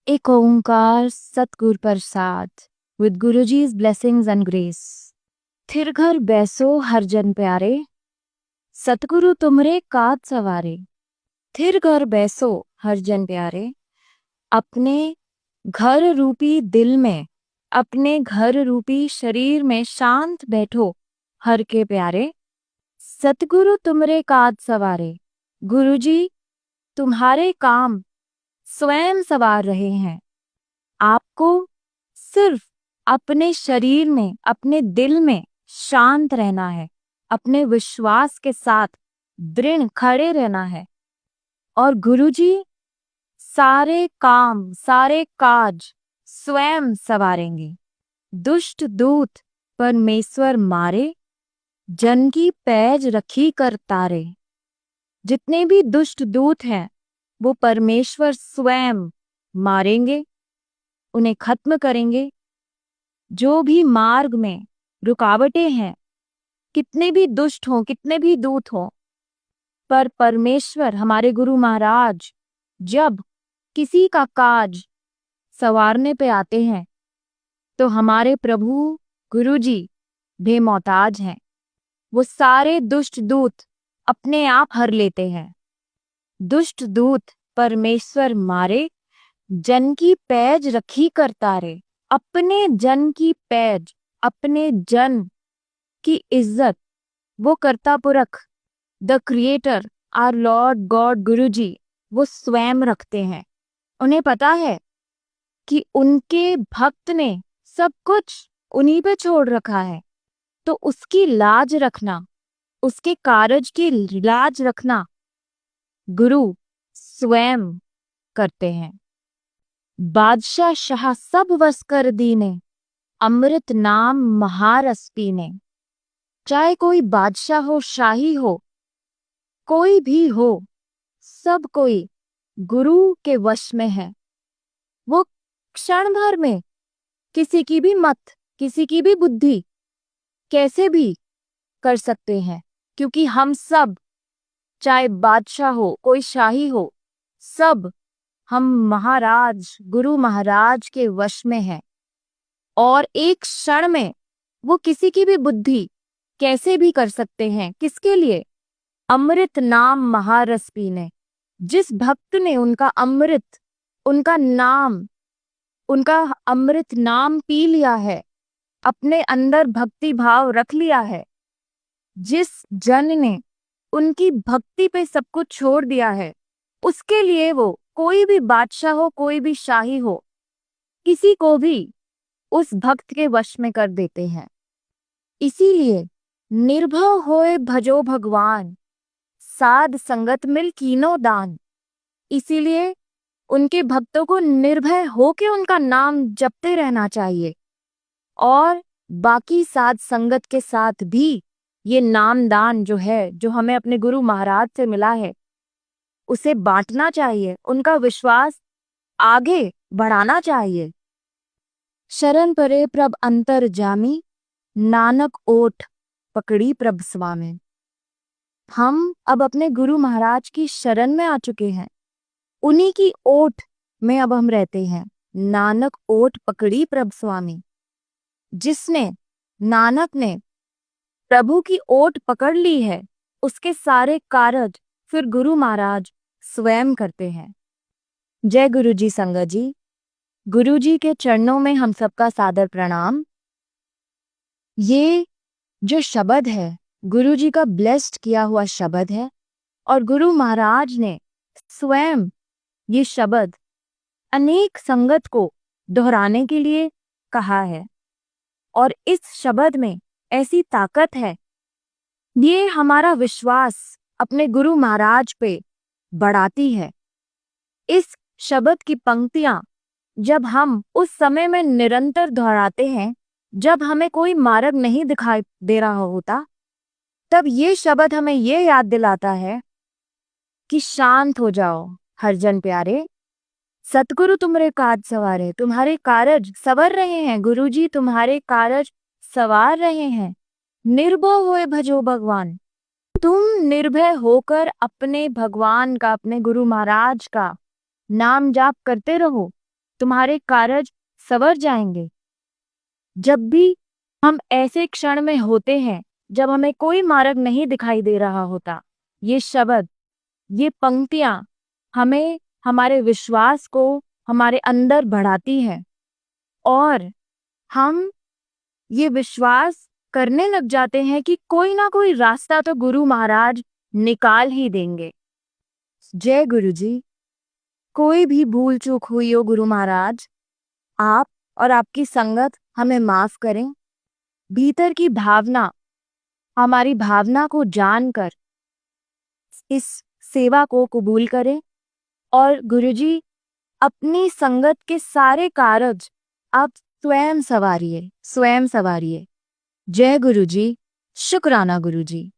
एक ओंकार सतगुर प्रसाद with Guruji's blessings and grace। थिर घर बैसो हर जन प्यारे, सतगुरु तुमरे काज सवारे। थिर घर बैसो हर जन प्यारे, अपने घर रूपी दिल में, अपने घर रूपी शरीर में शांत बैठो हर के प्यारे। सतगुरु तुमरे काज सवारे, गुरुजी तुम्हारे काम स्वयं सवार रहे हैं। आपको सिर्फ अपने शरीर में, अपने दिल में शांत रहना है, अपने विश्वास के साथ दृढ़ खड़े रहना है, और गुरुजी सारे काम, सारे काज स्वयं सवारेंगे। दुष्ट दूत परमेश्वर मारे, जन की पैज रखी कर तारे। जितने भी दुष्ट दूत हैं वो परमेश्वर स्वयं मारेंगे, उन्हें खत्म करेंगे। जो भी मार्ग में रुकावटें हैं, कितने भी दुष्ट हों, कितने भी दूत हों, पर परमेश्वर हमारे गुरु महाराज जब किसी का काज सवारने पे आते हैं तो हमारे प्रभु गुरुजी बेमौताज हैं। वो सारे दुष्ट दूत अपने आप हर लेते हैं। दुष्ट दूत परमेश्वर मारे, जन की पैज रखी कर तारे। अपने जन की पैज, अपने जन की इज्जत वो कर्ता पुरख, the creator, our lord god Guruji, वो स्वयं रखते हैं। उन्हें पता है कि उनके भक्त ने सब कुछ उन्हीं पे छोड़ रखा है, तो उसकी लाज रखना, उसके कारज की लाज रखना गुरु स्वयं करते हैं। बादशाह शाह सब वस कर दीने, अमृत नाम महारस पीने। चाहे कोई बादशाह हो, शाही हो, कोई भी हो, सब कोई गुरु के वश में है। वो क्षण भर में किसी की भी मत, किसी की भी बुद्धि कैसे भी कर सकते हैं, क्योंकि हम सब, चाहे बादशाह हो, कोई शाही हो, सब हम महाराज, गुरु महाराज के वश में हैं। और एक क्षण में वो किसी की भी बुद्धि कैसे भी कर सकते हैं। किसके लिए? अमृत नाम महारस पीने। जिस भक्त ने उनका अमृत, उनका नाम, उनका अमृत नाम पी लिया है, अपने अंदर भक्ति भाव रख लिया है, जिस जन ने उनकी भक्ति पे सब कुछ छोड़ दिया है, उसके लिए वो कोई भी बादशाह हो, कोई भी शाही हो, किसी को भी उस भक्त के वश में कर देते हैं। इसीलिए निर्भय होए भजो भगवान, साध संगत मिल कीनो दान। इसीलिए उनके भक्तों को निर्भय होके उनका नाम जपते रहना चाहिए, और बाकी साध संगत के साथ भी ये नाम दान जो है, जो हमें अपने गुरु महाराज से मिला है, उसे बांटना चाहिए, उनका विश्वास आगे बढ़ाना चाहिए। शरण परे प्रभ अंतर जामी, नानक ओठ पकड़ी प्रभ स्वामी। हम अब अपने गुरु महाराज की शरण में आ चुके हैं, उन्हीं की ओठ में अब हम रहते हैं। नानक ओठ पकड़ी प्रभ स्वामी। जिसने, नानक ने प्रभु की ओठ पकड़ ली है, उसके सारे कार्य फिर गुरु महाराज स्वयं करते हैं। जय गुरु जी संगत जी। गुरु जी के चरणों में हम सबका सादर प्रणाम। ये जो शब्द है, गुरु जी का ब्लेस्ड किया हुआ शब्द है, और गुरु महाराज ने स्वयं ये शब्द अनेक संगत को दोहराने के लिए कहा है, और इस शब्द में ऐसी ताकत है, ये हमारा विश्वास अपने गुरु महाराज पे बढ़ाती है। इस शब्द की पंक्तियां जब हम उस समय में निरंतर दोहराते हैं, जब हमें कोई मार्ग नहीं दिखाई दे रहा होता, तब ये शब्द हमें ये याद दिलाता है कि शांत हो जाओ हर जन प्यारे, सतगुरु तुम्हारे काज सवारे। तुम्हारे कारज सवर रहे हैं, गुरुजी तुम्हारे कारज सवार रहे हैं। निर्भय होए भजो भगवान। तुम निर्भय होकर अपने भगवान का, अपने गुरु महाराज का नाम जाप करते रहो, तुम्हारे कार्य सवर जाएंगे। जब भी हम ऐसे क्षण में होते हैं जब हमें कोई मार्ग नहीं दिखाई दे रहा होता, ये शब्द, ये पंक्तियां हमें हमारे विश्वास को हमारे अंदर बढ़ाती हैं और हम ये विश्वास करने लग जाते हैं कि कोई ना कोई रास्ता तो गुरु महाराज निकाल ही देंगे। जय गुरु जी। कोई भी भूल चूक हुई हो गुरु महाराज, आप और आपकी संगत हमें माफ करें। भीतर की भावना, हमारी भावना को जानकर इस सेवा को कबूल करें और गुरुजी अपनी संगत के सारे कार्य आप स्वयं सवारिए, स्वयं सवारिए। जय गुरुजी। शुक्राना गुरुजी।